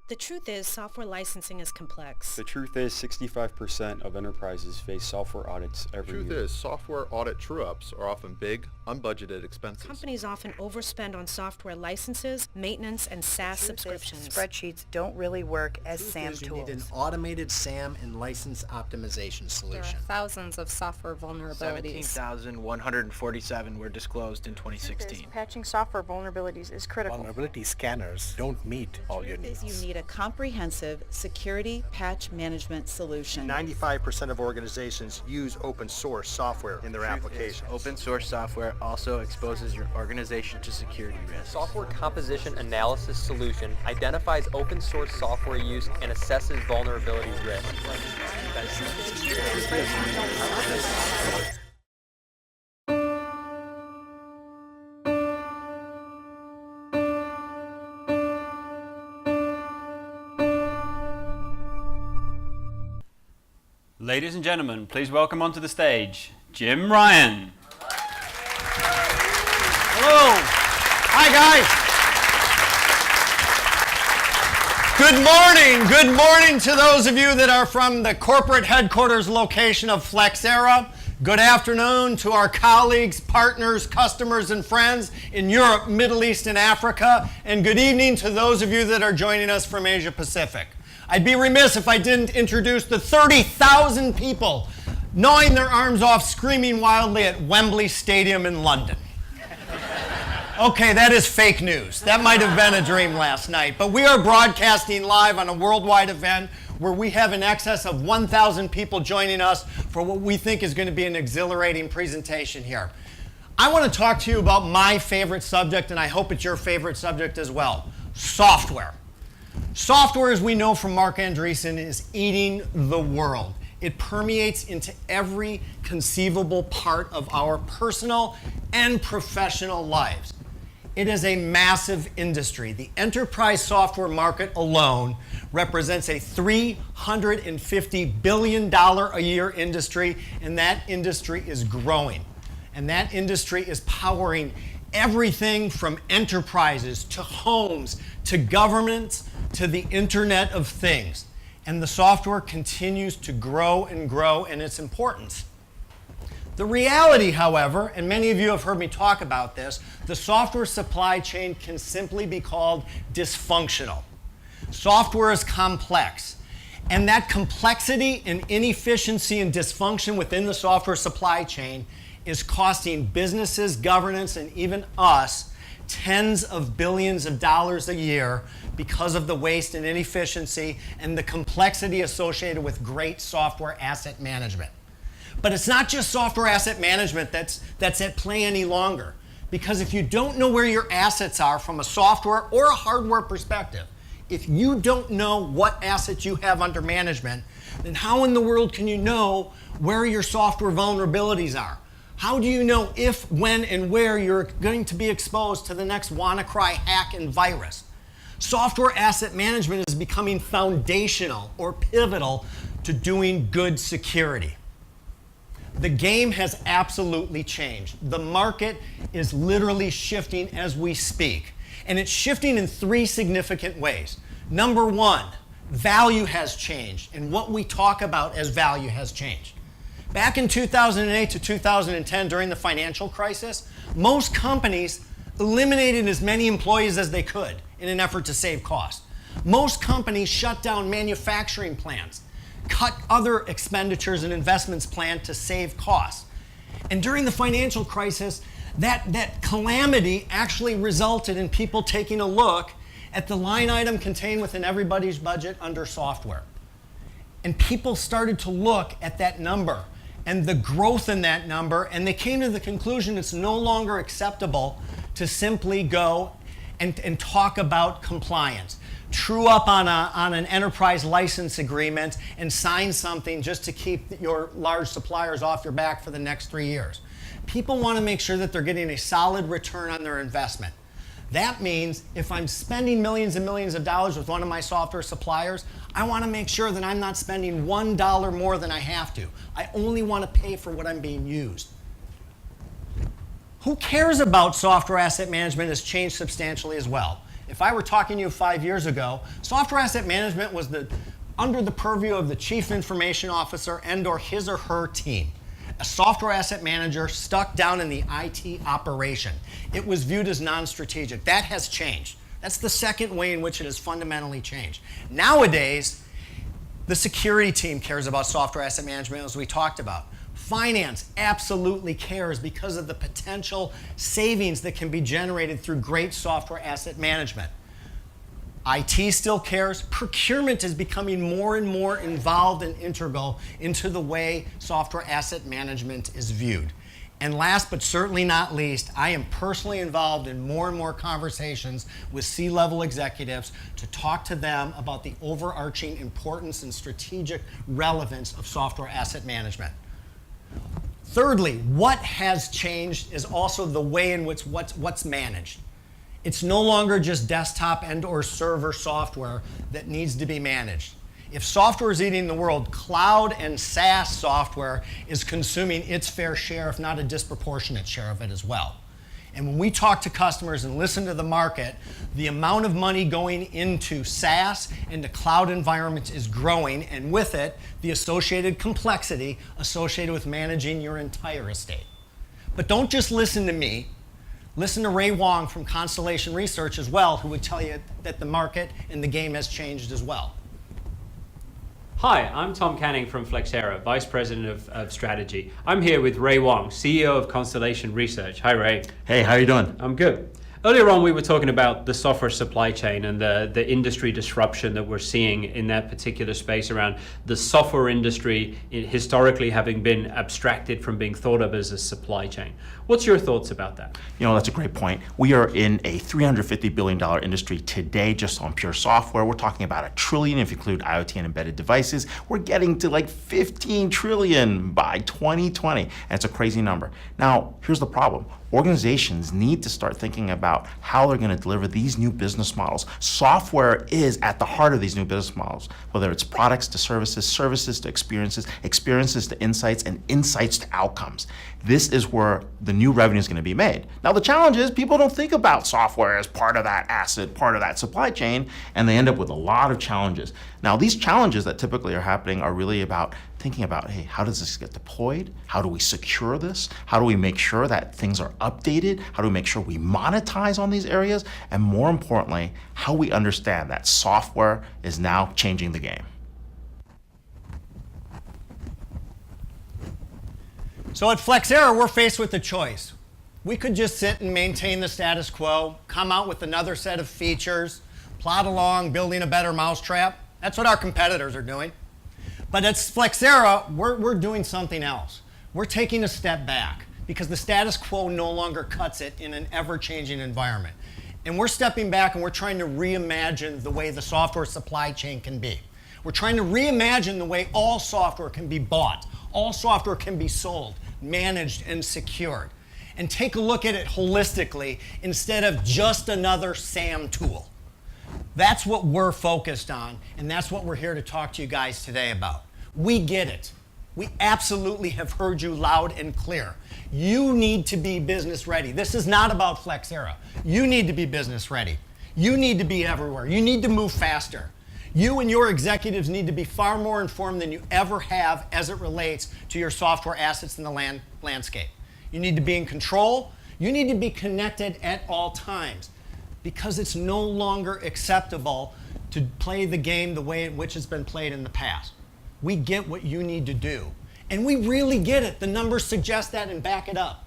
The truth is, software licensing is complex. The truth is, 65% of enterprises face software audits every year. The truth is, software audit true-ups are often big, unbudgeted expenses. Companies often overspend on software licenses, maintenance, and SaaS subscriptions. Spreadsheets don't really work as SAM You tools. need an automated SAM and license optimization There are solution. thousands of software vulnerabilities. 17,147 were disclosed in 2016. Patching software vulnerabilities is critical. Vulnerability scanners don't meet all your needs. You need a comprehensive security patch management solution. 95% of organizations use open source software in their applications. Open source software also exposes your organization to security risks. Software composition analysis solution identifies open source software use and assesses vulnerability risks. Ladies and gentlemen, please welcome onto the stage, Jim Ryan. Hello. Hi, guys. Good morning. Good morning to those of you that are from the corporate headquarters location of Flexera. Good afternoon to our colleagues, partners, customers, and friends in Europe, Middle East, and Africa. And good evening to those of you that are joining us from Asia Pacific. I'd be remiss if I didn't introduce the 30,000 people gnawing their arms off, screaming wildly at Wembley Stadium in London. Okay, that is fake news. That might have been a dream last night. But we are broadcasting live on a worldwide event where we have in excess of 1,000 people joining us for what we think is going to be an exhilarating presentation here. I want to talk to you about my favorite subject, and I hope it's your favorite subject as well, software. Software, as we know from Mark Andreessen, is eating the world. It permeates into every conceivable part of our personal and professional lives. It is a massive industry. The enterprise software market alone represents a $350 billion a year industry, and that industry is growing. And that industry is powering everything from enterprises to homes to governments to the Internet of Things. And the software continues to grow and grow in its importance. The reality, however, and many of you have heard me talk about this, the software supply chain can simply be called dysfunctional. Software is complex. And that complexity and inefficiency and dysfunction within the software supply chain is costing businesses, governments, and even us tens of billions of dollars a year because of the waste and inefficiency and the complexity associated with great software asset management. But it's not just software asset management that's at play any longer. Because if you don't know where your assets are from a software or a hardware perspective, if you don't know what assets you have under management, then how in the world can you know where your software vulnerabilities are? How do you know if, when, and where you're going to be exposed to the next WannaCry hack and virus? Software asset management is becoming foundational or pivotal to doing good security. The game has absolutely changed. The market is literally shifting as we speak. And it's shifting in three significant ways. Number one, value has changed, and what we talk about as value has changed. Back in 2008 to 2010, during the financial crisis, most companies eliminated as many employees as they could in an effort to save costs. Most companies shut down manufacturing plants, cut other expenditures and investments planned to save costs. And during the financial crisis, that calamity actually resulted in people taking a look at the line item contained within everybody's budget under software. And people started to look at that number and the growth in that number, and they came to the conclusion it's no longer acceptable to simply go and talk about compliance. True up on an enterprise license agreement and sign something just to keep your large suppliers off your back for the next 3 years. People want to make sure that they're getting a solid return on their investment. That means if I'm spending millions and millions of dollars with one of my software suppliers, I want to make sure that I'm not spending $1 more than I have to. I only want to pay for what I'm being used. Who cares about software asset management has changed substantially as well. If I were talking to you 5 years ago, software asset management was under the purview of the chief information officer and or his or her team. A software asset manager stuck down in the IT operation. It was viewed as non-strategic. That has changed. That's the second way in which it has fundamentally changed. Nowadays, the security team cares about software asset management, as we talked about. Finance absolutely cares because of the potential savings that can be generated through great software asset management. IT still cares. Procurement is becoming more and more involved and integral into the way software asset management is viewed. And last but certainly not least, I am personally involved in more and more conversations with C-level executives to talk to them about the overarching importance and strategic relevance of software asset management. Thirdly, what has changed is also the way in which what's managed. It's no longer just desktop and or server software that needs to be managed. If software is eating the world, cloud and SaaS software is consuming its fair share, if not a disproportionate share of it as well. And when we talk to customers and listen to the market, the amount of money going into SaaS and to cloud environments is growing, and with it, the associated complexity associated with managing your entire estate. But don't just listen to me. Listen to Ray Wong from Constellation Research as well, who would tell you that the market and the game has changed as well. Hi, I'm Tom Canning from Flexera, Vice President of Strategy. I'm here with Ray Wong, CEO of Constellation Research. Hi, Ray. Hey, how you doing? I'm good. Earlier on, we were talking about the software supply chain and the industry disruption that we're seeing in that particular space around the software industry historically having been abstracted from being thought of as a supply chain. What's your thoughts about that? You know, that's a great point. We are in a $350 billion industry today just on pure software. We're talking about $1 trillion if you include IoT and embedded devices. We're getting to like 15 trillion by 2020, and it's a crazy number. Now, here's the problem. Organizations need to start thinking about how they're going to deliver these new business models. Software is at the heart of these new business models, whether it's products to services, services to experiences, experiences to insights, and insights to outcomes. This is where the new revenue is going to be made. Now, the challenge is people don't think about software as part of that asset, part of that supply chain, and they end up with a lot of challenges. Now, these challenges that typically are happening are really about thinking about, hey, how does this get deployed? How do we secure this? How do we make sure that things are updated? How do we make sure we monetize on these areas? And more importantly, how we understand that software is now changing the game. So at Flexera, we're faced with a choice. We could just sit and maintain the status quo, come out with another set of features, plod along building a better mousetrap. That's what our competitors are doing. But at Flexera, we're doing something else. We're taking a step back because the status quo no longer cuts it in an ever-changing environment. And we're stepping back and we're trying to reimagine the way the software supply chain can be. We're trying to reimagine the way all software can be bought, all software can be sold, managed, and secured. And take a look at it holistically instead of just another SAM tool. That's what we're focused on, and that's what we're here to talk to you guys today about. We get it. We absolutely have heard you loud and clear. You need to be business ready. This is not about Flexera. You need to be business ready. You need to be everywhere. You need to move faster. You and your executives need to be far more informed than you ever have as it relates to your software assets in the landscape. You need to be in control. You need to be connected at all times because it's no longer acceptable to play the game the way in which it's been played in the past. We get what you need to do. And we really get it. The numbers suggest that and back it up.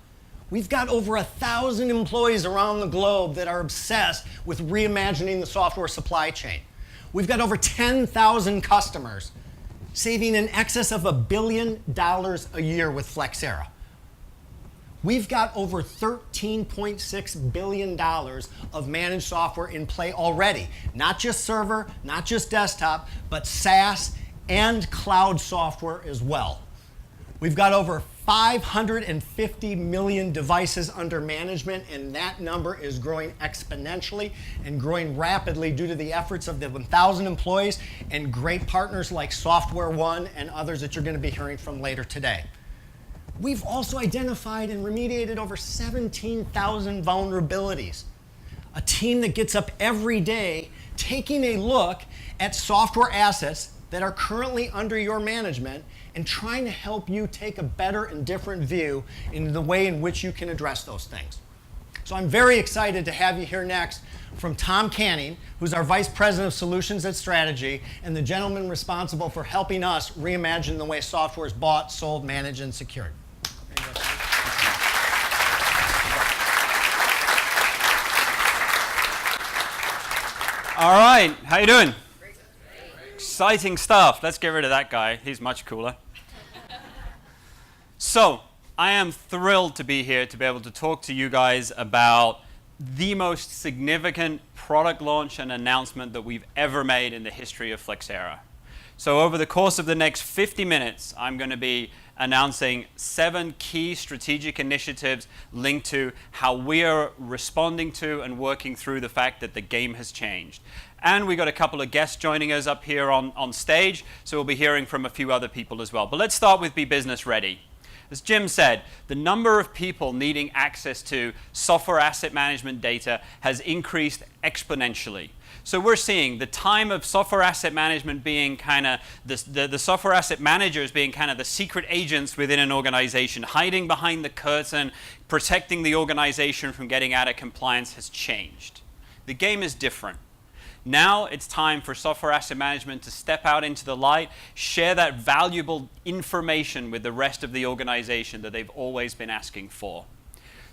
We've got over 1,000 employees around the globe that are obsessed with reimagining the software supply chain. We've got over 10,000 customers saving in excess of $1 billion a year with Flexera. We've got over $13.6 billion of managed software in play already. Not just server, not just desktop, but SaaS and cloud software as well. We've got over 550 million devices under management, and that number is growing exponentially and growing rapidly due to the efforts of the 1,000 employees and great partners like Software One and others that you're going to be hearing from later today. We've also identified and remediated over 17,000 vulnerabilities. a team that gets up every day taking a look at software assets that are currently under your management and trying to help you take a better and different view in the way in which you can address those things. So I'm very excited to have you here next from Tom Canning, who's our Vice President of Solutions and Strategy and the gentleman responsible for helping us reimagine the way software is bought, sold, managed, and secured. All right, how you doing? Exciting stuff. Let's get rid of that guy. He's much cooler. So, I am thrilled to be here to be able to talk to you guys about the most significant product launch and announcement that we've ever made in the history of Flexera. So over the course of the next 50 minutes, I'm going to be announcing 7 key strategic initiatives linked to how we are responding to and working through the fact that the game has changed. And we got a couple of guests joining us up here on stage, so we'll be hearing from a few other people as well. But let's start with Be Business Ready. As Jim said, the number of people needing access to software asset management data has increased exponentially. So we're seeing the time of software asset management being kind of the software asset managers being kind of the secret agents within an organization, hiding behind the curtain, protecting the organization from getting out of compliance has changed. The game is different. Now it's time for software asset management to step out into the light, share that valuable information with the rest of the organization that they've always been asking for.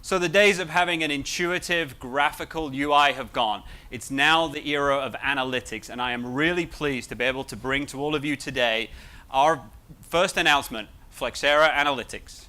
So the days of having an intuitive graphical UI have gone. It's now the era of analytics, and I am really pleased to be able to bring to all of you today our first announcement, Flexera Analytics.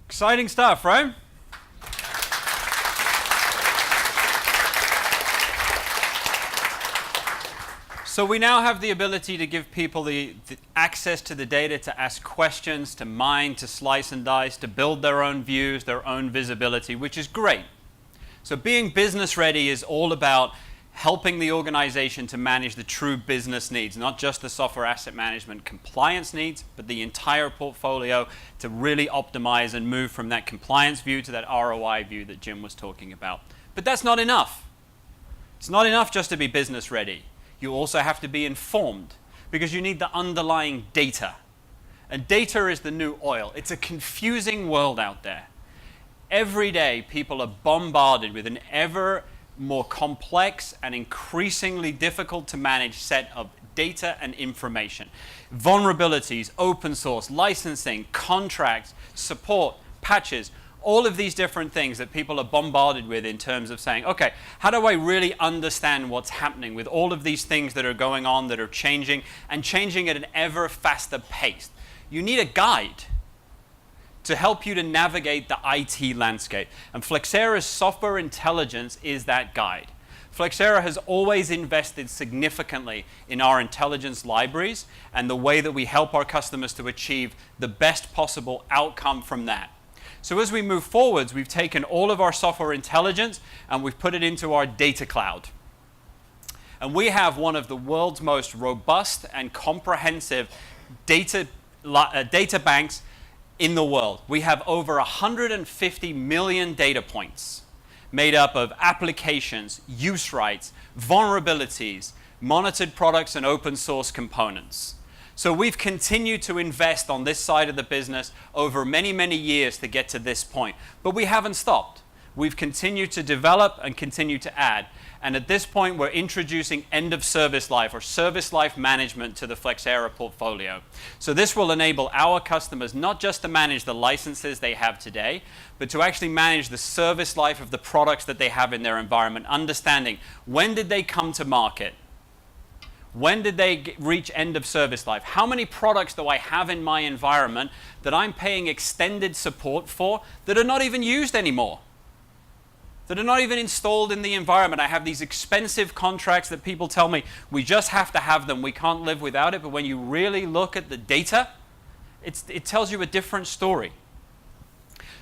Exciting stuff, right? So we now have the ability to give people the access to the data to ask questions, to mine, to slice and dice, to build their own views, their own visibility, which is great. So being business ready is all about helping the organization to manage the true business needs, not just the software asset management compliance needs, but the entire portfolio to really optimize and move from that compliance view to that ROI view that Jim was talking about. But that's not enough. It's not enough just to be business ready. You also have to be informed because you need the underlying data. And data is the new oil. It's a confusing world out there. Every day, people are bombarded with an ever more complex and increasingly difficult to manage set of data and information. Vulnerabilities, open source, licensing, contracts, support, patches, all of these different things that people are bombarded with in terms of saying, okay, how do I really understand what's happening with all of these things that are going on, that are changing, and changing at an ever faster pace? You need a guide to help you to navigate the IT landscape. And Flexera's software intelligence is that guide. Flexera has always invested significantly in our intelligence libraries and the way that we help our customers to achieve the best possible outcome from that. So as we move forwards, we've taken all of our software intelligence and we've put it into our data cloud. And we have one of the world's most robust and comprehensive data banks in the world. We have over 150 million data points made up of applications, use rights, vulnerabilities, monitored products, and open source components. So we've continued to invest on this side of the business over many, many years to get to this point. But we haven't stopped. We've continued to develop and continue to add. And at this point, we're introducing end of service life or service life management to the Flexera portfolio. So this will enable our customers not just to manage the licenses they have today, but to actually manage the service life of the products that they have in their environment, understanding when did they come to market? When did they reach end of service life? How many products do I have in my environment that I'm paying extended support for that are not even used anymore? That are not even installed in the environment. I have these expensive contracts that people tell me, we just have to have them, we can't live without it. But when you really look at the data, it tells you a different story.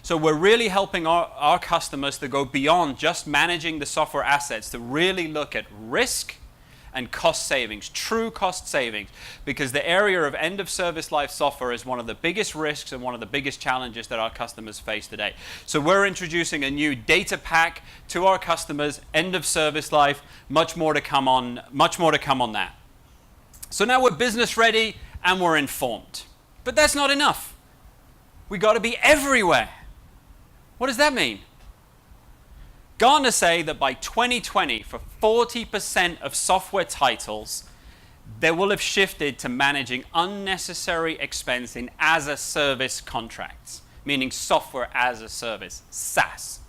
So we're really helping our customers to go beyond just managing the software assets, to really look at risk and cost savings, true cost savings, because the area of end of service life software is one of the biggest risks and one of the biggest challenges that our customers face today. So we're introducing a new data pack to our customers, end of service life, much more to come on that. So now we're business ready and we're informed. But that's not enough. We got to be everywhere. What does that mean? Gartner say that by 2020, for 40% of software titles, they will have shifted to managing unnecessary expense in as-a-service contracts, meaning software as a service, SaaS.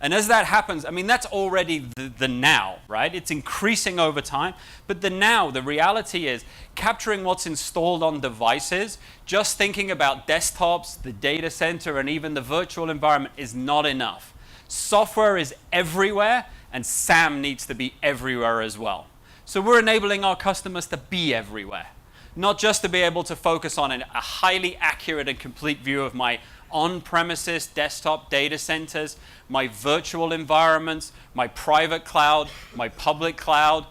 And as that happens, I mean, that's already the now, right? It's increasing over time. But the now, the reality is capturing what's installed on devices, just thinking about desktops, the data center, and even the virtual environment is not enough. Software is everywhere, and SAM needs to be everywhere as well. So we're enabling our customers to be everywhere, not just to be able to focus on a highly accurate and complete view of my on-premises desktop data centers, my virtual environments, my private cloud, my public cloud,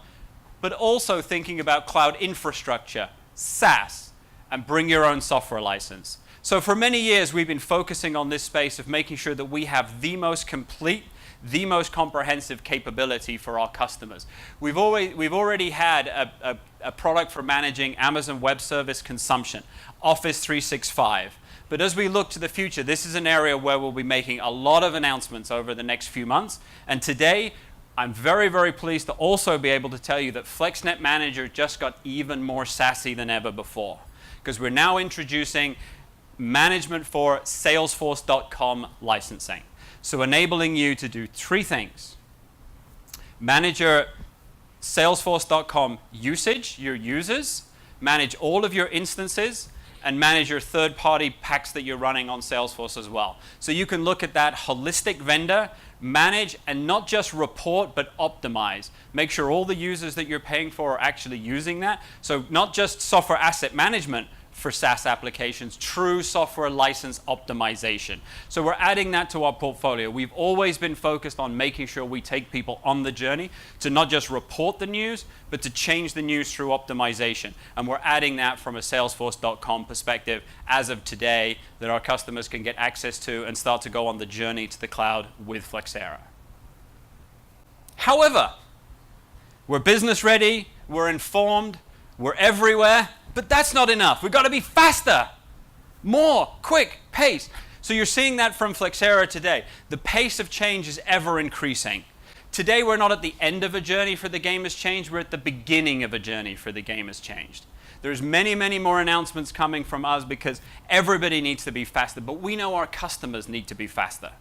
but also thinking about cloud infrastructure, SaaS, and bring your own software license. So for many years, we've been focusing on this space of making sure that we have the most complete, the most comprehensive capability for our customers. We've already had a product for managing Amazon Web Service consumption, Office 365. But as we look to the future, this is an area where we'll be making a lot of announcements over the next few months. And today, I'm very, very pleased to also be able to tell you that FlexNet Manager just got even more sassy than ever before, because we're now introducing management for Salesforce.com licensing. So enabling you to do three things. Manage your Salesforce.com usage, your users, manage all of your instances, and manage your third-party packs that you're running on Salesforce as well. So you can look at that holistic vendor, manage, and not just report, but optimize. Make sure all the users that you're paying for are actually using that. So not just software asset management for SaaS applications, true software license optimization. So we're adding that to our portfolio. We've always been focused on making sure we take people on the journey to not just report the news, but to change the news through optimization. And we're adding that from a Salesforce.com perspective as of today that our customers can get access to and start to go on the journey to the cloud with Flexera. However, we're business ready, we're informed, we're everywhere, but that's not enough. We've got to be faster, more, quick, pace. So you're seeing that from Flexera today. The pace of change is ever increasing. Today, we're not at the end of a journey for the game has changed. We're at the beginning of a journey for the game has changed. There's many, many more announcements coming from us because everybody needs to be faster, but we know our customers need to be faster.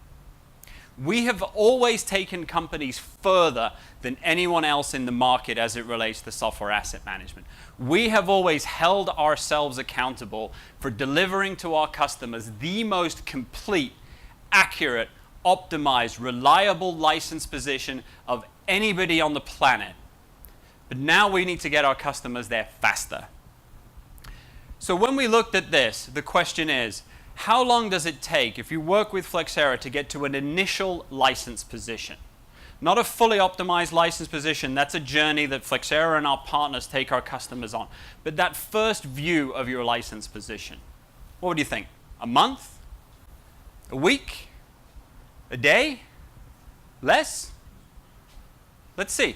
We have always taken companies further than anyone else in the market as it relates to software asset management. We have always held ourselves accountable for delivering to our customers the most complete, accurate, optimized, reliable license position of anybody on the planet. But now we need to get our customers there faster. So when we looked at this, the question is, how long does it take if you work with Flexera to get to an initial license position? Not a fully optimized license position. That's a journey that Flexera and our partners take our customers on. But that first view of your license position, what would you think? A month? A week? A day? Less? Let's see.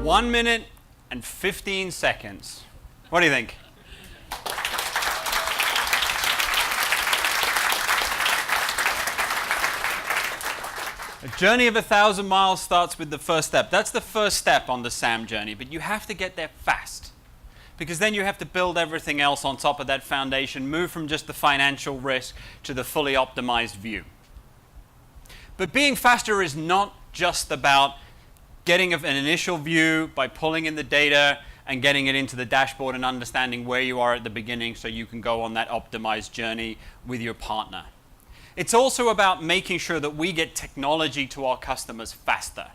One minute and 15 seconds. What do you think? A journey of 1,000 miles starts with the first step. That's the first step on the SAM journey, but you have to get there fast, because then you have to build everything else on top of that foundation, move from just the financial risk to the fully optimized view. But being faster is not just about getting an initial view by pulling in the data and getting it into the dashboard and understanding where you are at the beginning so you can go on that optimized journey with your partner. It's also about making sure that we get technology to our customers faster.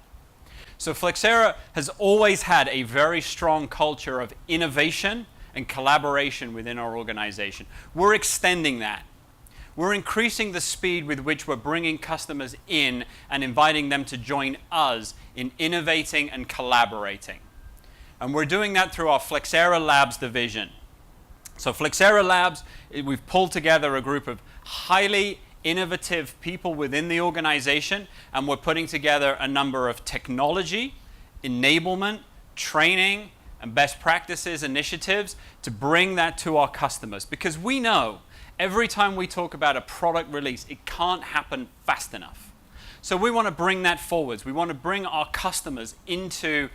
So Flexera has always had a very strong culture of innovation and collaboration within our organization. We're extending that. We're increasing the speed with which we're bringing customers in and inviting them to join us in innovating and collaborating. And we're doing that through our Flexera Labs division. So Flexera Labs, we've pulled together a group of highly innovative people within the organization, and we're putting together a number of technology, enablement, training, and best practices initiatives to bring that to our customers. Because we know every time we talk about a product release, it can't happen fast enough. So we want to bring that forwards. We want to bring our customers into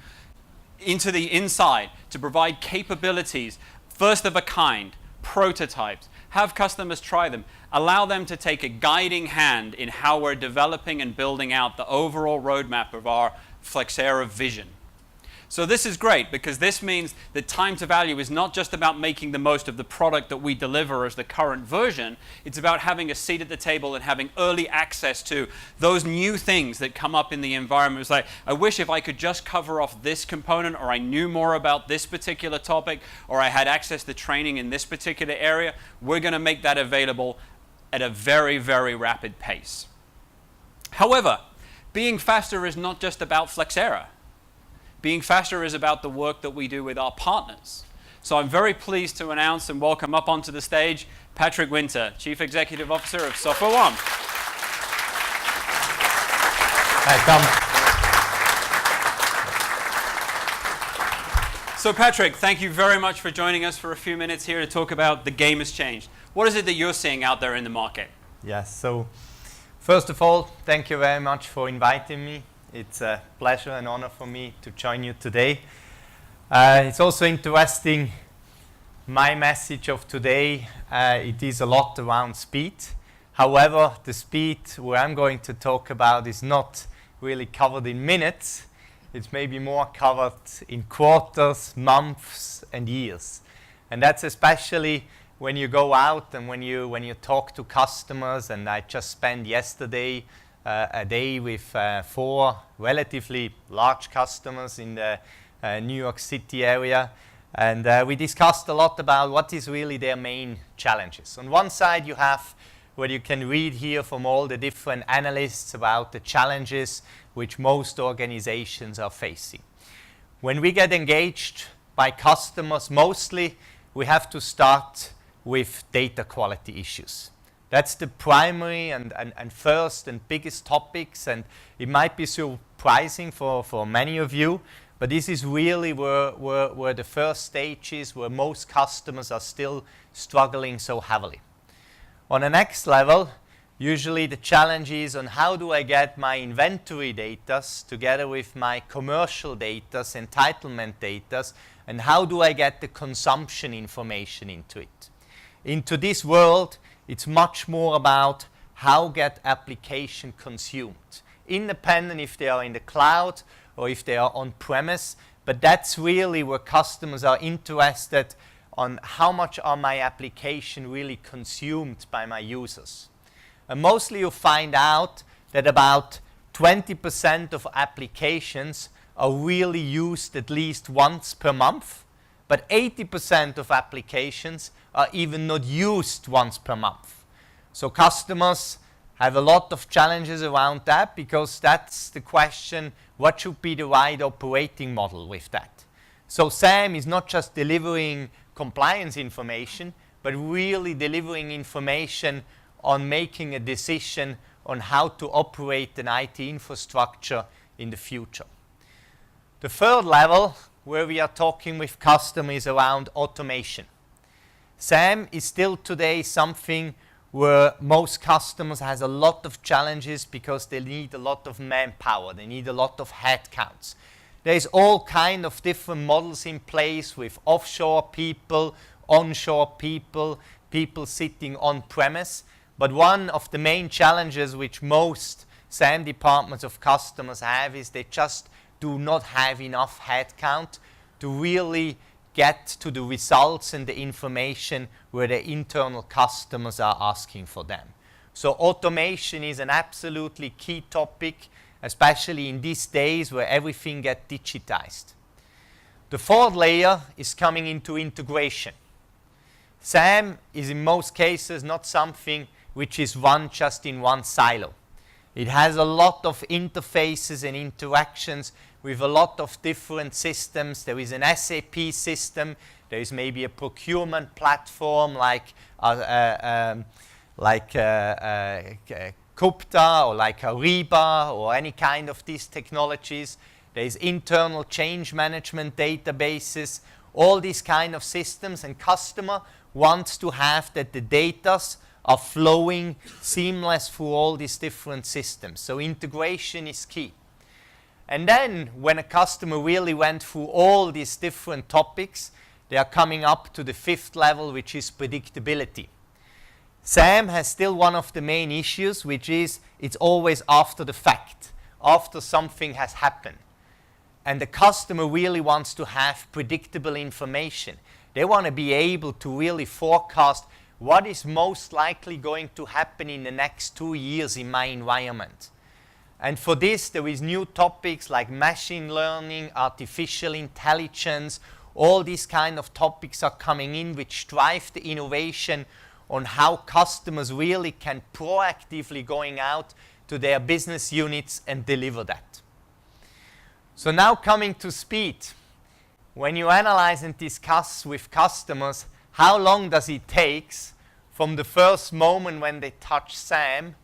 the inside to provide capabilities, first of a kind, prototypes, have customers try them, allow them to take a guiding hand in how we're developing and building out the overall roadmap of our Flexera vision. So this is great, because this means that time to value is not just about making the most of the product that we deliver as the current version. It's about having a seat at the table and having early access to those new things that come up in the environment. It's like, I wish if I could just cover off this component, or I knew more about this particular topic, or I had access to training in this particular area. We're going to make that available at a very, very rapid pace. However, being faster is not just about Flexera. Being faster is about the work that we do with our partners. So I'm very pleased to announce and welcome up onto the stage Patrick Winter, Chief Executive Officer of SoftwareOne. Hi, Tom. So Patrick, thank you very much for joining us for a few minutes here to talk about the game has changed. What is it that you're seeing out there in the market? Yes, so first of all, thank you very much for inviting me. It's a pleasure and honor for me to join you today. It's also interesting, my message of today, it is a lot around speed. However, the speed where I'm going to talk about is not really covered in minutes. It's maybe more covered in quarters, months, and years. And that's especially when you go out and when you talk to customers. And I just spent yesterday a day with 4 relatively large customers in the New York City area. And we discussed a lot about what is really their main challenges. On one side, you have what you can read here from all the different analysts about the challenges which most organizations are facing. When we get engaged by customers, mostly we have to start with data quality issues. That's the primary and first and biggest topics, and it might be surprising for many of you, but this is really where the first stage is, where most customers are still struggling so heavily. On the next level, usually the challenge is on how do I get my inventory data together with my commercial data, entitlement data, and how do I get the consumption information into it. Into this world, it's much more about how get application consumed, independent if they are in the cloud or if they are on-premise, but that's really where customers are interested on how much are my application really consumed by my users. And mostly you find out that about 20% of applications are really used at least once per month, but 80% of applications are even not used once per month. So customers have a lot of challenges around that, because that's the question, what should be the right operating model with that? So SAM is not just delivering compliance information, but really delivering information on making a decision on how to operate an IT infrastructure in the future. The third level, where we are talking with customers around automation. SAM is still today something where most customers has a lot of challenges because they need a lot of manpower, they need a lot of headcounts. There's all kind of different models in place with offshore people, onshore people, people sitting on premise. But one of the main challenges which most SAM departments of customers have is they just do not have enough headcount to really get to the results and the information where the internal customers are asking for them. So automation is an absolutely key topic, especially in these days where everything gets digitized. The fourth layer is coming into integration. SAM is in most cases not something which is run just in one silo. It has a lot of interfaces and interactions with a lot of different systems. There is an SAP system, there is maybe a procurement platform like Kupta or like Ariba or any kind of these technologies. There is internal change management databases, all these kind of systems, and customer wants to have that the data are flowing seamless through all these different systems. So integration is key. And then when a customer really went through all these different topics, they are coming up to the fifth level, which is predictability. SAM has still one of the main issues, which is it's always after the fact, after something has happened. And the customer really wants to have predictable information. They want to be able to really forecast what is most likely going to happen in the next 2 years in my environment. And for this, there is new topics like machine learning, artificial intelligence, all these kind of topics are coming in which drive the innovation on how customers really can proactively going out to their business units and deliver that. So now coming to speed. When you analyze and discuss with customers, how long does it take from the first moment when they touch SAM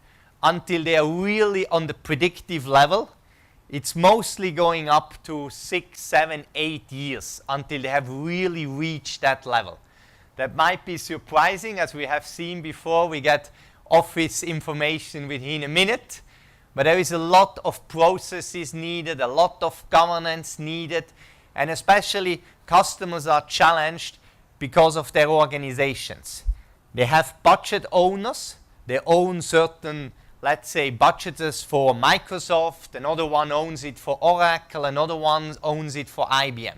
until they are really on the predictive level? It's mostly going up to 6, 7, 8 years until they have really reached that level. That might be surprising, as we have seen before. We get office information within a minute, but there is a lot of processes needed, a lot of governance needed, and especially customers are challenged because of their organizations. They have budget owners, they own certain let's say, budgeters for Microsoft, another one owns it for Oracle, another one owns it for IBM.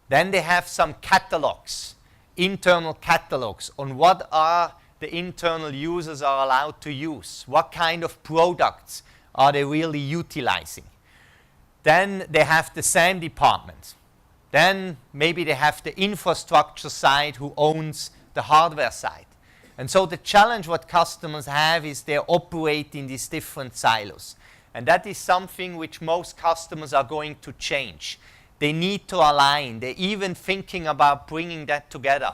Then they have some catalogs, internal catalogs, on what are the internal users are allowed to use, what kind of products are they really utilizing. Then they have the SAM department. Then maybe they have the infrastructure side who owns the hardware side. And so the challenge what customers have is they operate in these different silos. And that is something which most customers are going to change. They need to align. They're even thinking about bringing that together.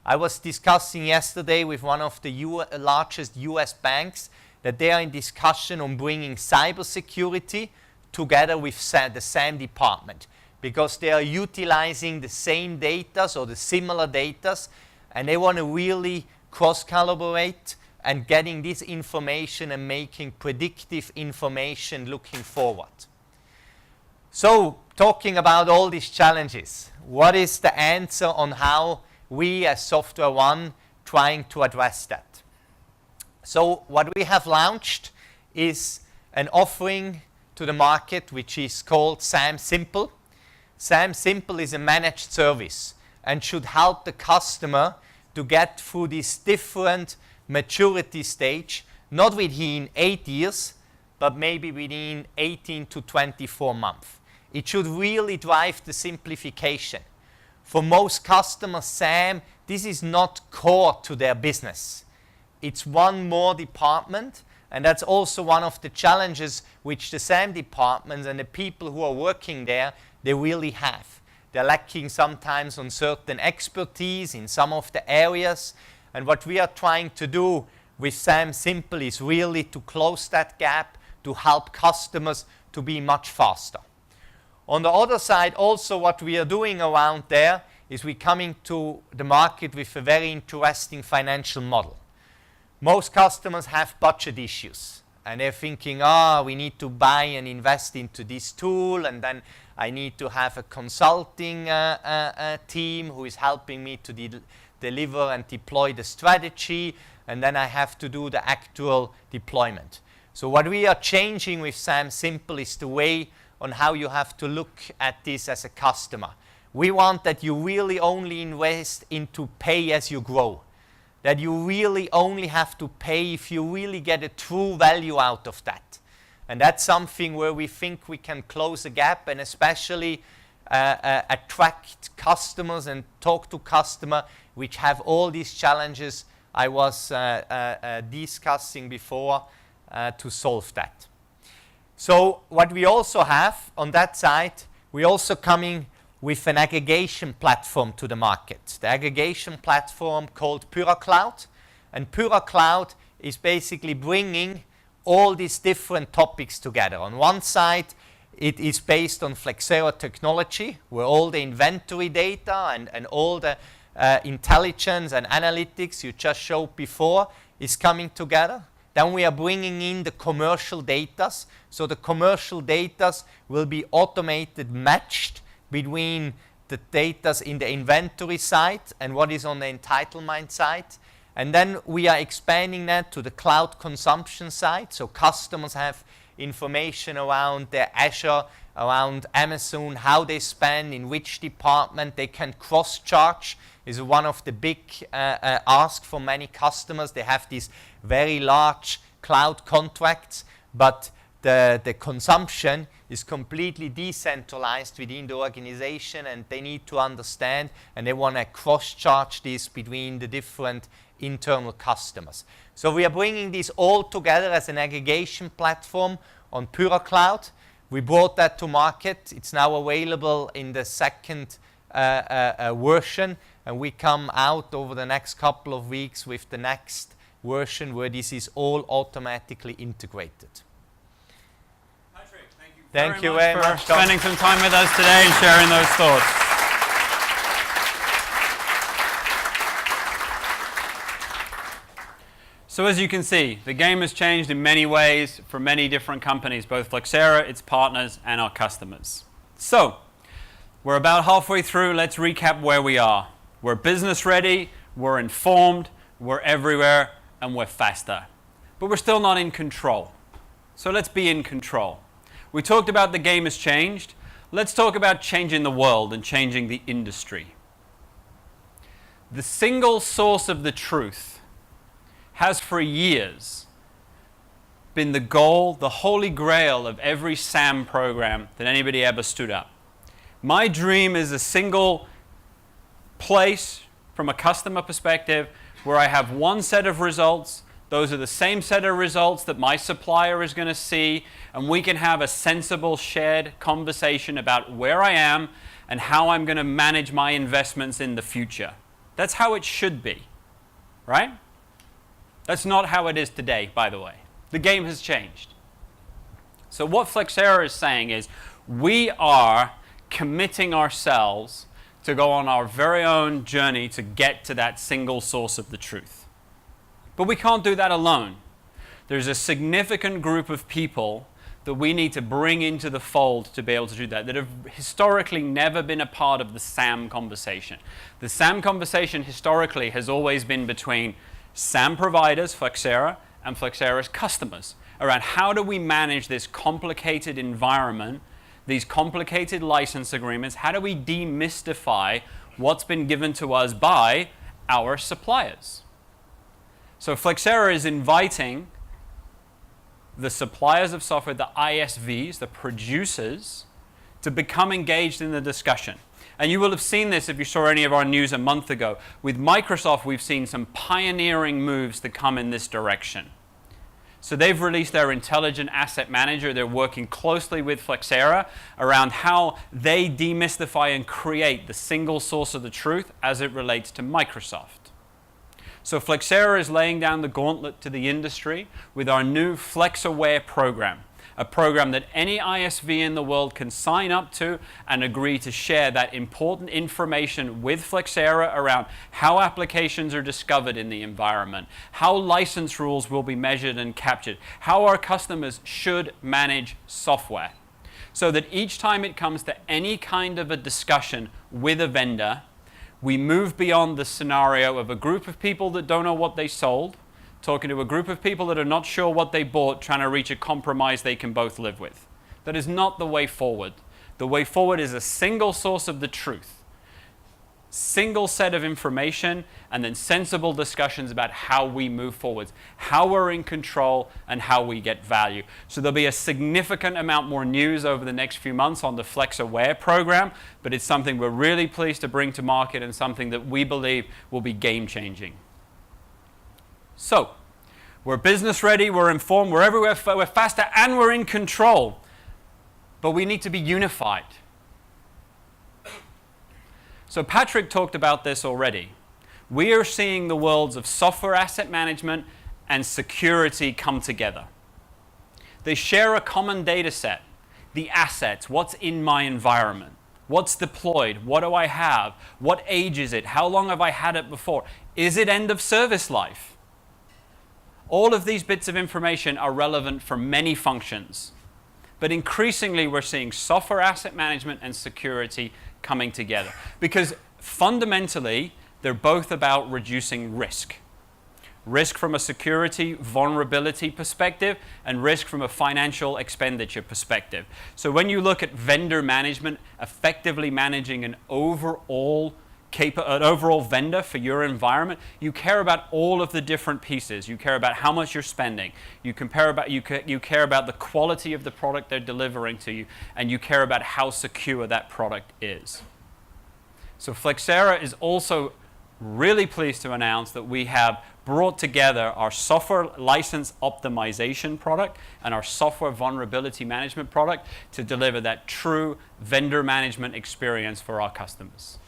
I was discussing yesterday with one of the largest US banks that they are in discussion on bringing cybersecurity together with the SAM department, because they are utilizing the same data or the similar data, and they want to really cross-collaborate and getting this information and making predictive information looking forward. So, talking about all these challenges, what is the answer on how we as Software One trying to address that? So, what we have launched is an offering to the market which is called SAM Simple. SAM Simple is a managed service and should help the customer to get through this different maturity stage, not within 8 years, but maybe within 18 to 24 months. It should really drive the simplification. For most customers, SAM, this is not core to their business. It's one more department, and that's also one of the challenges which the SAM departments and the people who are working there, they really have. They're lacking sometimes on certain expertise in some of the areas. And what we are trying to do with SAM Simple is really to close that gap, to help customers to be much faster. On the other side, also what we are doing around there is we're coming to the market with a very interesting financial model. Most customers have budget issues, and they're thinking, we need to buy and invest into this tool, and then I need to have a consulting team who is helping me to deliver and deploy the strategy, and then I have to do the actual deployment. So what we are changing with SAM Simple is the way on how you have to look at this as a customer. We want that you really only invest into pay as you grow. That you really only have to pay if you really get a true value out of that. And that's something where we think we can close a gap and especially attract customers and talk to customers which have all these challenges I was discussing before to solve that. So what we also have on that side, we're also coming with an aggregation platform to the market. The aggregation platform called PuraCloud. And PuraCloud is basically bringing all these different topics together. On one side, it is based on Flexera technology, where all the inventory data and all the intelligence and analytics you just showed before is coming together. Then we are bringing in the commercial data. So the commercial data will be automated, matched between the data in the inventory side and what is on the entitlement side. And then we are expanding that to the cloud consumption side. So customers have information around their Azure, around Amazon, how they spend, in which department they can cross-charge is one of the big asks for many customers. They have these very large cloud contracts, but the consumption is completely decentralized within the organization, and they need to understand, and they want to cross-charge this between the different internal customers. So we are bringing this all together as an aggregation platform on PuraCloud. We brought that to market. It's now available in the second version, and we come out over the next couple of weeks with the next version where this is all automatically integrated. Thank you very much for spending some time with us today and sharing those thoughts. So as you can see, the game has changed in many ways for many different companies, both Flexera, its partners, and our customers. So, we're about halfway through. Let's recap where we are. We're business ready, we're informed, we're everywhere, and we're faster. but we're still not in control. So let's be in control. We talked about the game has changed. Let's talk about changing the world and changing the industry. The single source of the truth has for years been the goal, the holy grail of every SAM program that anybody ever stood up. My dream is a single place from a customer perspective where I have one set of results. Those are the same set of results that my supplier is going to see, and we can have a sensible shared conversation about where I am and how I'm going to manage my investments in the future. That's how it should be, right? That's not how it is today, by the way. The game has changed. So what Flexera is saying is we are committing ourselves to go on our very own journey to get to that single source of the truth. But we can't do that alone. There's a significant group of people that we need to bring into the fold to be able to do that have historically never been a part of the SAM conversation. The SAM conversation historically has always been between SAM providers, Flexera, and Flexera's customers around how do we manage this complicated environment, these complicated license agreements, how do we demystify what's been given to us by our suppliers. So Flexera is inviting the suppliers of software, the ISVs, the producers, to become engaged in the discussion. And you will have seen this if you saw any of our news a month ago. With Microsoft, we've seen some pioneering moves that come in this direction. So they've released their Intelligent Asset Manager. They're working closely with Flexera around how they demystify and create the single source of the truth as it relates to Microsoft. So Flexera is laying down the gauntlet to the industry with our new FlexAware program, a program that any ISV in the world can sign up to and agree to share that important information with Flexera around how applications are discovered in the environment, how license rules will be measured and captured, how our customers should manage software, so that each time it comes to any kind of a discussion with a vendor, we move beyond the scenario of a group of people that don't know what they sold, talking to a group of people that are not sure what they bought, trying to reach a compromise they can both live with. That is not the way forward. The way forward is a single source of the truth, single set of information, and then sensible discussions about how we move forward, how we're in control, and how we get value. So there'll be a significant amount more news over the next few months on the FlexAware program, but it's something we're really pleased to bring to market and something that we believe will be game-changing. So, we're business ready, we're informed, we're everywhere, we're faster, and we're in control. But we need to be unified. So Patrick talked about this already. We are seeing the worlds of software asset management and security come together. They share a common data set, the assets, what's in my environment, what's deployed, what do I have, what age is it, how long have I had it before, is it end of service life? All of these bits of information are relevant for many functions. But increasingly, we're seeing software asset management and security coming together. Because fundamentally, they're both about reducing risk. Risk from a security vulnerability perspective and risk from a financial expenditure perspective. So when you look at vendor management, effectively managing an overall vendor for your environment, you care about all of the different pieces. You care about how much you're spending. You care about the quality of the product they're delivering to you, and you care about how secure that product is. So Flexera is also really pleased to announce that we have brought together our software license optimization product and our software vulnerability management product to deliver that true vendor management experience for our customers.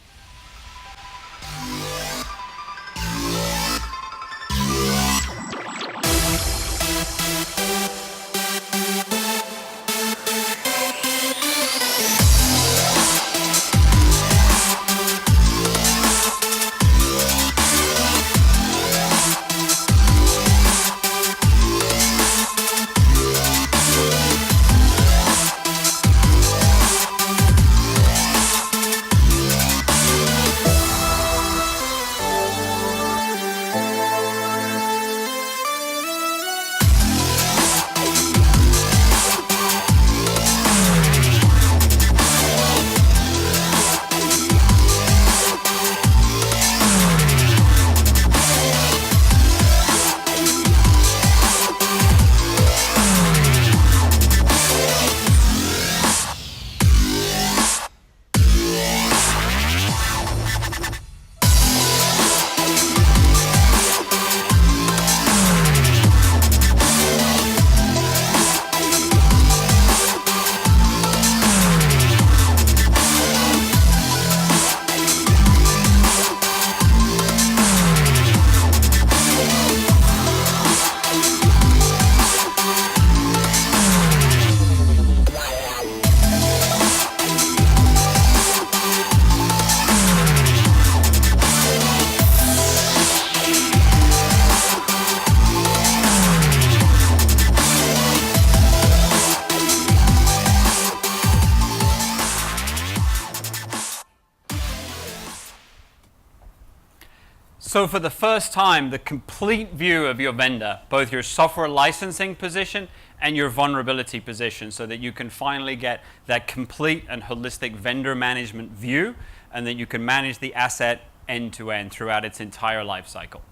So for the first time, the complete view of your vendor, both your software licensing position and your vulnerability position, so that you can finally get that complete and holistic vendor management view, and that you can manage the asset end to end throughout its entire life cycle.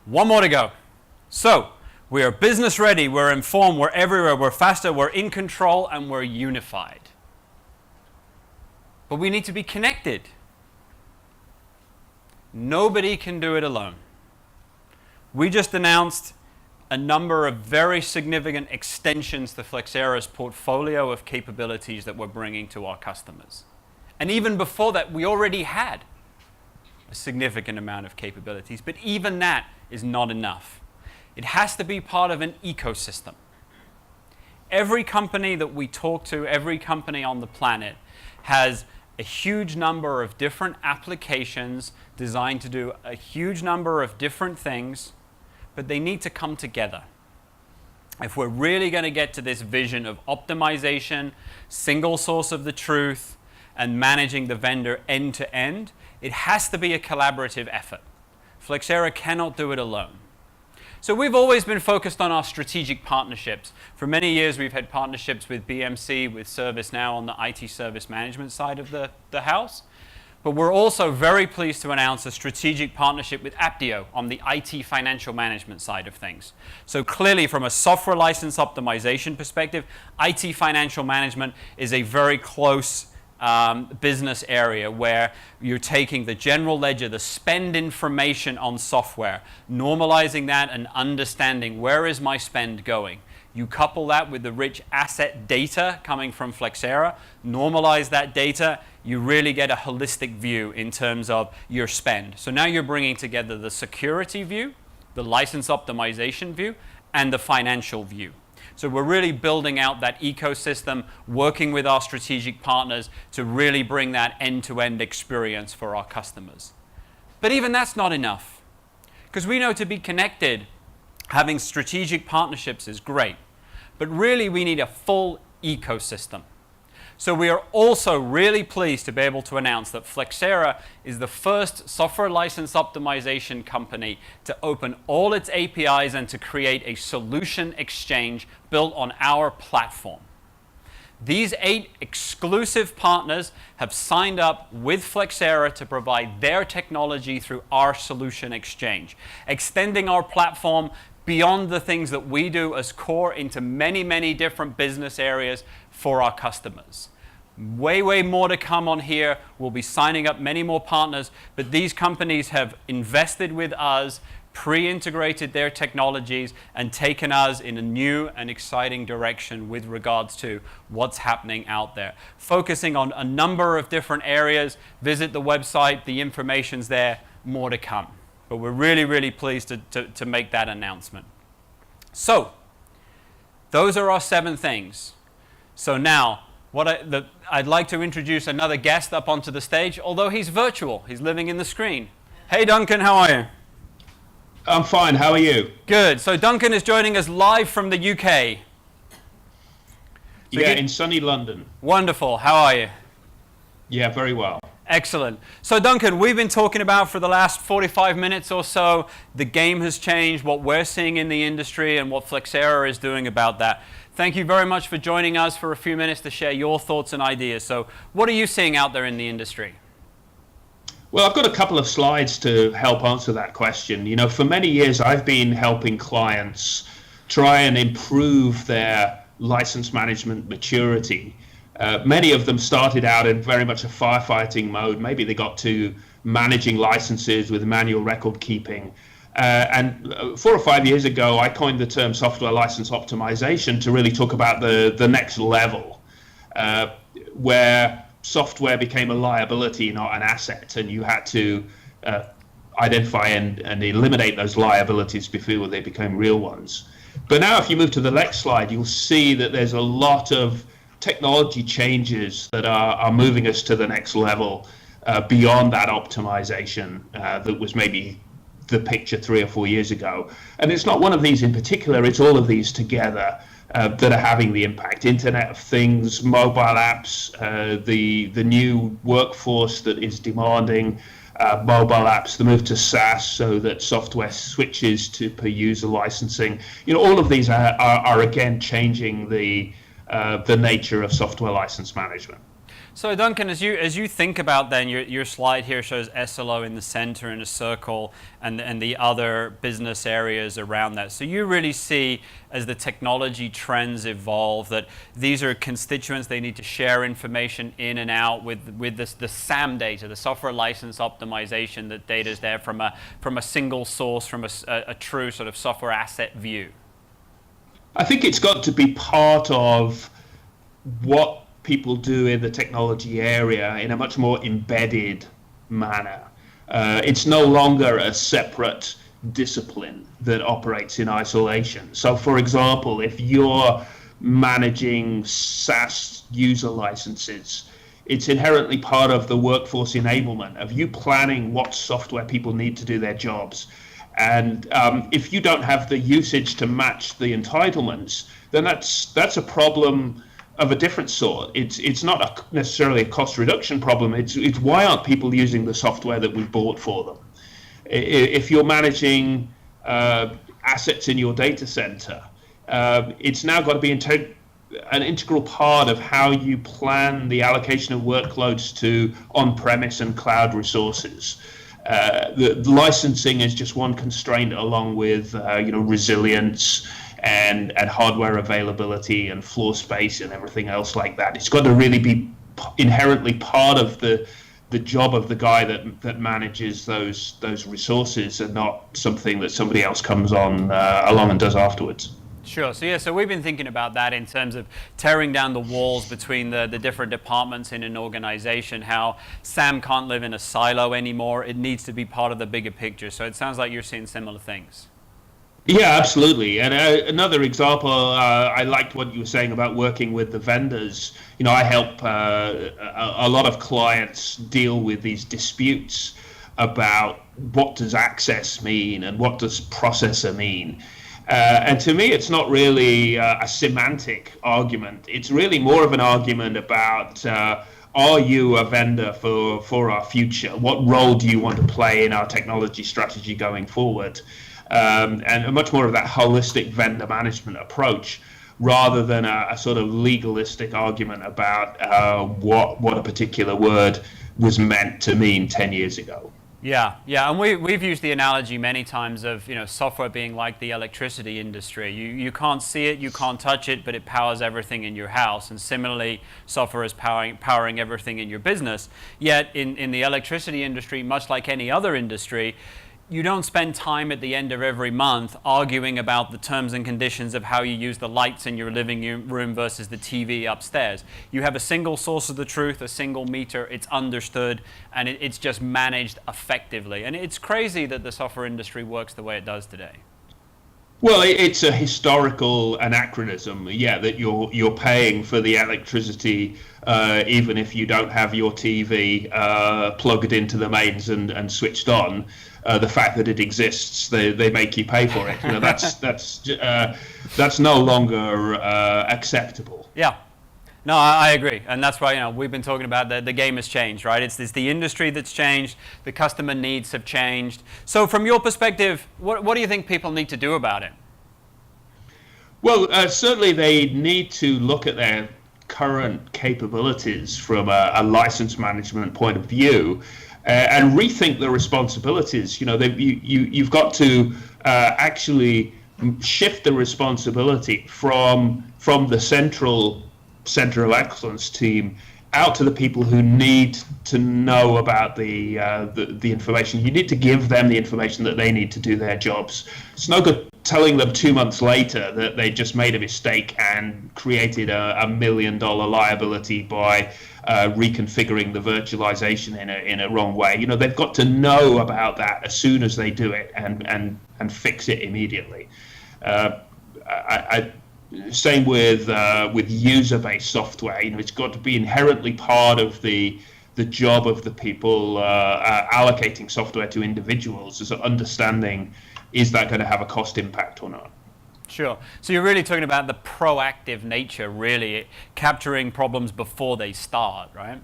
One more to go. So we are business ready, we're informed, we're everywhere, we're faster, we're in control, and we're unified. But we need to be connected. Nobody can do it alone. We just announced a number of very significant extensions to Flexera's portfolio of capabilities that we're bringing to our customers. And even before that, we already had a significant amount of capabilities, but even that is not enough. It has to be part of an ecosystem. Every company that we talk to, every company on the planet, has a huge number of different applications designed to do a huge number of different things, but they need to come together. If we're really going to get to this vision of optimization, single source of the truth, and managing the vendor end to end, it has to be a collaborative effort. Flexera cannot do it alone. So we've always been focused on our strategic partnerships. For many years, we've had partnerships with BMC, with ServiceNow on the IT service management side of the house. But we're also very pleased to announce a strategic partnership with Apptio on the IT financial management side of things. So clearly, from a software license optimization perspective, IT financial management is a very close business area where you're taking the general ledger, the spend information on software, normalizing that and understanding where is my spend going. You couple that with the rich asset data coming from Flexera, normalize that data, you really get a holistic view in terms of your spend. So now you're bringing together the security view, the license optimization view, and the financial view. So we're really building out that ecosystem, working with our strategic partners to really bring that end-to-end experience for our customers. But even that's not enough, because we know to be connected, having strategic partnerships is great, but really we need a full ecosystem. So we are also really pleased to be able to announce that Flexera is the first software license optimization company to open all its APIs and to create a solution exchange built on our platform. These 8 exclusive partners have signed up with Flexera to provide their technology through our solution exchange, extending our platform beyond the things that we do as core into many, many different business areas for our customers. Way, way more to come on here. We'll be signing up many more partners, but these companies have invested with us, pre-integrated their technologies, and taken us in a new and exciting direction with regards to what's happening out there. Focusing on a number of different areas. Visit the website, the information's there, more to come. But we're really, really pleased to make that announcement. So, those are our 7 things. So now, I'd like to introduce another guest up onto the stage, although he's virtual. He's living in the screen. Hey, Duncan, how are you? I'm fine. How are you? Good. So Duncan is joining us live from the UK. So in sunny London. Wonderful. How are you? Yeah, very well. Excellent. So Duncan, we've been talking about for the last 45 minutes or so, the game has changed, what we're seeing in the industry, and what Flexera is doing about that. Thank you very much for joining us for a few minutes to share your thoughts and ideas. So what are you seeing out there in the industry? Well, I've got a couple of slides to help answer that question. You know, for many years, I've been helping clients try and improve their license management maturity. Many of them started out in very much a firefighting mode. Maybe they got to managing licenses with manual record keeping. And 4 or 5 years ago, I coined the term software license optimization to really talk about the next level, where software became a liability, not an asset, and you had to identify and eliminate those liabilities before they became real ones. But now if you move to the next slide, you'll see that there's a lot of technology changes that are moving us to the next level beyond that optimization that was maybe the picture 3 or 4 years ago. And it's not one of these in particular, it's all of these together that are having the impact. Internet of Things, mobile apps, the new workforce that is demanding mobile apps, the move to SaaS, so that software switches to per user licensing. All of these are again changing the nature of software license management. So Duncan, as you think about then, your slide here shows SLO in the center in a circle and the other business areas around that. So you really see, as the technology trends evolve, that these are constituents, they need to share information in and out with the SAM data, the software license optimization, that data is there from a single source, from a true sort of software asset view. I think it's got to be part of what people do in the technology area in a much more embedded manner. It's no longer a separate discipline that operates in isolation. So, for example, if you're managing SaaS user licenses, it's inherently part of the workforce enablement of you planning what software people need to do their jobs. And if you don't have the usage to match the entitlements, then that's a problem of a different sort. It's not necessarily a cost reduction problem. It's why aren't people using the software that we bought for them? If you're managing assets in your data center, it's now got to be an integral part of how you plan the allocation of workloads to on-premise and cloud resources. The licensing is just one constraint, along with resilience and hardware availability and floor space and everything else like that. It's got to really be inherently part of the job of the guy that manages those resources, and not something that somebody else comes on along and does afterwards. Sure. So we've been thinking about that in terms of tearing down the walls between the different departments in an organization, how SAM can't live in a silo anymore. It needs to be part of the bigger picture. So it sounds like you're seeing similar things. Yeah, absolutely. And another example, I liked what you were saying about working with the vendors. I help a lot of clients deal with these disputes about what does access mean and what does processor mean. And to me, it's not really a semantic argument. It's really more of an argument about are you a vendor for our future? What role do you want to play in our technology strategy going forward? And much more of that holistic vendor management approach, rather than a sort of legalistic argument about what a particular word was meant to mean 10 years ago. Yeah, and we've used the analogy many times of software being like the electricity industry. You can't see it, you can't touch it, but it powers everything in your house. And similarly, software is powering everything in your business. Yet in the electricity industry, much like any other industry, you don't spend time at the end of every month arguing about the terms and conditions of how you use the lights in your living room versus the TV upstairs. You have a single source of the truth, a single meter, it's understood, and it's just managed effectively. And it's crazy that the software industry works the way it does today. Well, it's a historical anachronism, that you're paying for the electricity even if you don't have your TV plugged into the mains and switched on. The fact that it exists, they make you pay for it. That's no longer acceptable. Yeah. No, I agree, and that's why we've been talking about the game has changed, right? It's the industry that's changed, the customer needs have changed. So, from your perspective, what do you think people need to do about it? Well, certainly they need to look at their current capabilities from a license management point of view. And rethink the responsibilities. You've got to actually shift the responsibility from the center of excellence team out to the people who need to know about the information. You need to give them the information that they need to do their jobs. It's no good telling them 2 months later that they just made a mistake and created a $1 million liability by reconfiguring the virtualization in a wrong way. They've got to know about that as soon as they do it and fix it immediately. Same with user-based software. It's got to be inherently part of the job of the people allocating software to individuals, is understanding, is that going to have a cost impact or not? Sure. So you're really talking about the proactive nature, really capturing problems before they start, right?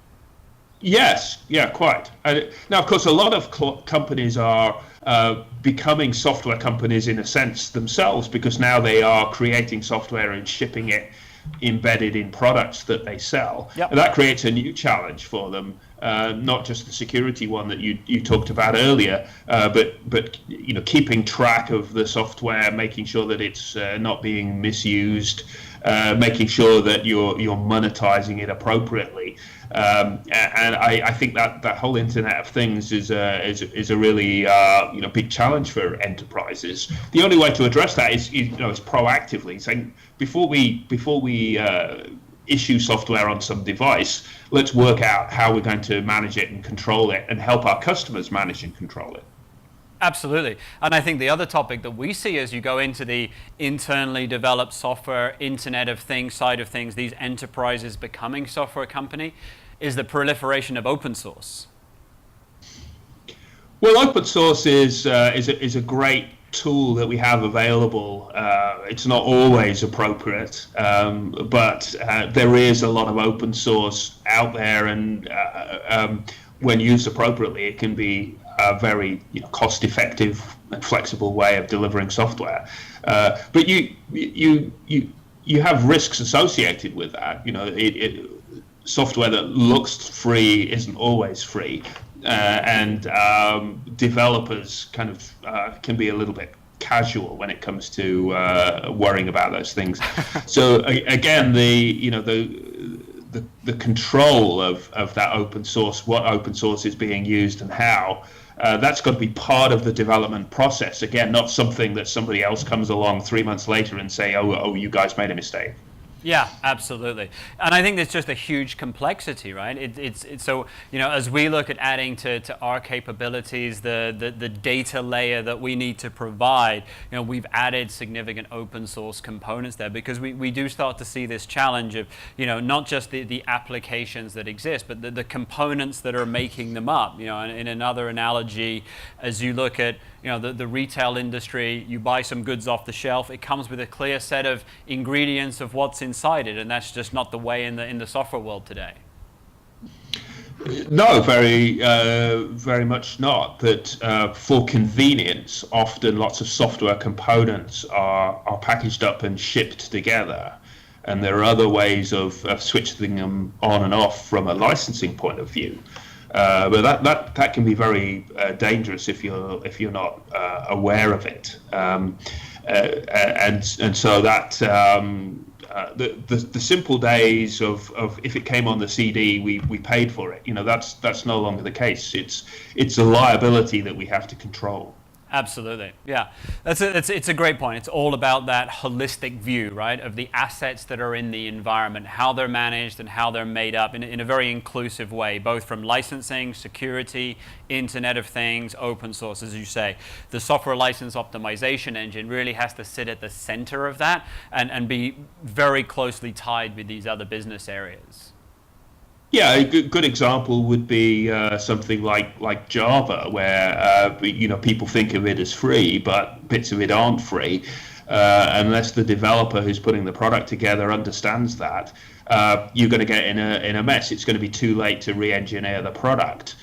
Yes, yeah, quite. Now, of course, a lot of companies are becoming software companies in a sense themselves, because now they are creating software and shipping it embedded in products that they sell. Yep. And that creates a new challenge for them, not just the security one that you talked about earlier, but keeping track of the software, making sure that it's not being misused, making sure that you're monetizing it appropriately. And I think that whole Internet of Things is a really big challenge for enterprises. The only way to address that is proactively saying, before we issue software on some device, let's work out how we're going to manage it and control it, and help our customers manage and control it. Absolutely. And I think the other topic that we see as you go into the internally developed software, Internet of Things side of things, these enterprises becoming software company, is the proliferation of open source. Well, open source is a great tool that we have available. It's not always appropriate, but there is a lot of open source out there, and when used appropriately, it can be a very cost-effective and flexible way of delivering software. But you have risks associated with that. Software that looks free isn't always free, and developers kind of can be a little casual when it comes to worrying about those things. So again, the control of that open source, what open source is being used and how, that's got to be part of the development process. Again, not something that somebody else comes along 3 months later and say, oh, you guys made a mistake. Yeah, absolutely. And I think there's just a huge complexity, right? It's so, as we look at adding to our capabilities, the data layer that we need to provide, we've added significant open source components there, because we do start to see this challenge of, not just the applications that exist, but the components that are making them up. In another analogy, as you look at, the retail industry, you buy some goods off the shelf, it comes with a clear set of ingredients of what's inside it, and that's just not the way in the software world today. No, very much not. That for convenience, often lots of software components are packaged up and shipped together, and there are other ways of switching them on and off from a licensing point of view. But that can be very dangerous if you're not aware of it, and so that the simple days of if it came on the CD, we paid for it. That's no longer the case. It's a liability that we have to control. Absolutely, yeah. It's a great point. It's all about that holistic view, right, of the assets that are in the environment, how they're managed and how they're made up in a very inclusive way, both from licensing, security, Internet of Things, open source, as you say. The software license optimization engine really has to sit at the center of that and be very closely tied with these other business areas. Yeah, a good example would be something like Java, where people think of it as free, but bits of it aren't free, unless the developer who's putting the product together understands that. You're going to get in a mess. It's going to be too late to re-engineer the product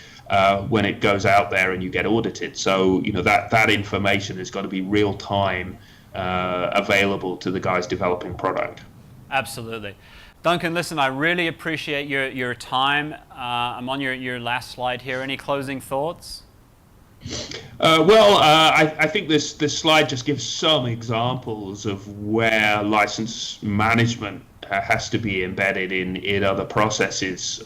when it goes out there and you get audited. So that information has got to be real time available to the guys developing product. Absolutely. Duncan, listen, I really appreciate your time. I'm on your last slide here. Any closing thoughts? I think this slide just gives some examples of where license management has to be embedded in other processes.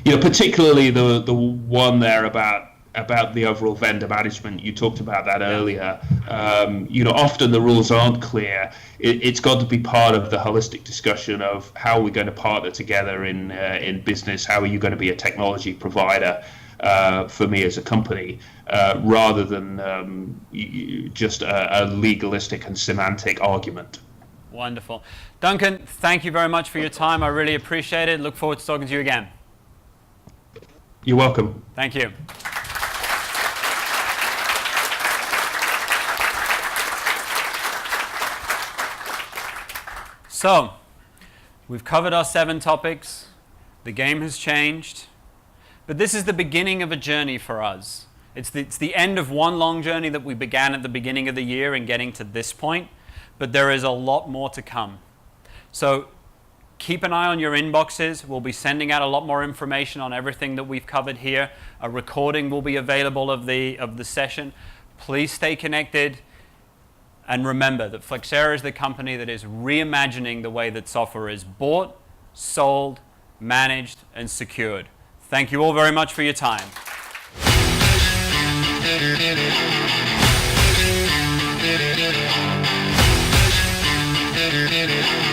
Particularly the one there about the overall vendor management. You talked about that earlier. Often the rules aren't clear. It's got to be part of the holistic discussion of how we're going to partner together in business. How are you going to be a technology provider for me as a company, rather than just a legalistic and semantic argument. Wonderful. Duncan, thank you very much for your time. I really appreciate it. Look forward to talking to you again. You're welcome. Thank you. So, we've covered our 7 topics. The game has changed. But this is the beginning of a journey for us. It's the end of one long journey that we began at the beginning of the year and getting to this point, but there is a lot more to come. So keep an eye on your inboxes. We'll be sending out a lot more information on everything that we've covered here. A recording will be available of the session. Please stay connected. And remember that Flexera is the company that is reimagining the way that software is bought, sold, managed, and secured. Thank you all very much for your time. Thank you.